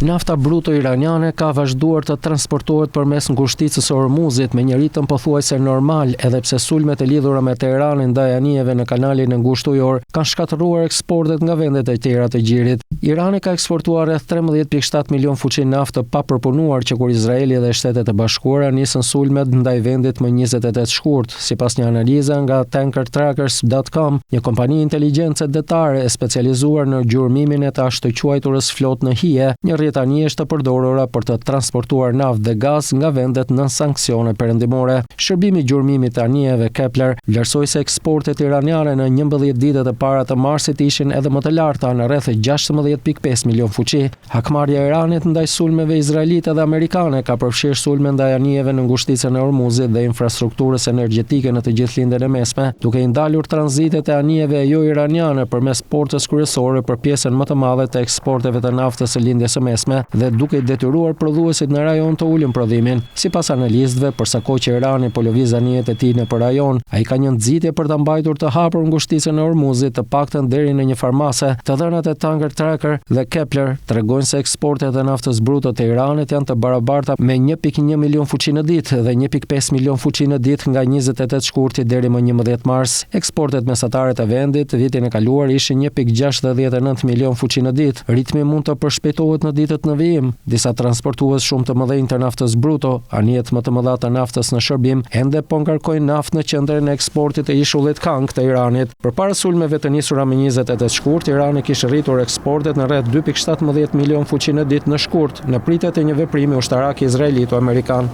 Nafta bruto iraniane ka vazhduar të transportohet përmes ngushticës së Hormuzit me një ritëm pothuajse normal, edhe pse sulmet e lidhura me Teheranin ndaj anijeve në kanalin e ngushtë ujor kanë shkatëruar eksportet nga vendet e tjera të gjirit. Irani ka eksportuar rreth 13.7 milion fuqi naftë pa përpunuar që kur Izraeli dhe Shtetet e Bashkuara nisën sulmet ndaj vendit më 28 shkurt, sipas një analize nga tankertrackers.com, një kompani inteligjence detare e specializuar në gjurmimin e të ashtuquajturës flotë në hije, një rrjetanie është të përdorura për të transportuar naftë dhe gaz nga vendet nën sanksione perëndimore. Shërbimi i gjurmimit të anijeve Kepler vlerësoi se eksportet iraniane në 11 ditët e para të marsit ishin edhe më të larta në rreth 16.5 milion fuqi. Hakmarrja e Iranit ndaj sulmeve izraelite dhe amerikane ka përfshirë sulme ndaj anijeve në ngushticën e Hormuzit dhe infrastrukturës energjetike në të gjithë lindjen e mesme, duke i ndalur tranzitet e anijeve jo iraniane përmes portës kryesore për pjesën më të madhe të eksporteve të naftës së lindjes së mesme dhe duke i detyruar prodhuesit në rajon të ulin prodhimin. Sipas analistëve, përsa kohë që Irani po lëviz anijet e tij nëpër rajon, ai ka një nxitje për ta mbajtur të hapur ngushticën e Hormuzit, të paktën deri në një farmase. Të dhënat e Tanker Tracker dhe Kepler tregojnë se eksportet e naftës bruto të Iranit janë të barabarta me 1.1 milion fuqi në ditë dhe 1.5 milion fuqi në ditë nga 28 shkurti deri më 11 mars. Eksportet mesatare të vendit vitin e kaluar ishin 1.69 milion fuqi në ditë. Ritmi mund të përshpejtohet në ditët në vijim. Disa transportues shumë të mëdhenj të naftës bruto, anijet më të mëdha të naftës në shërbim, ende po ngarkojnë naftë në qendrën e eksportit të ishullit Kang të Iranit. Përpara sulmeve të nisura me 28 shkurt, Irani kishte rritur eksportet në rreth 2.17 milion fuqi në ditë në shkurt, në pritje të një veprimi ushtarak izraelito-amerikan.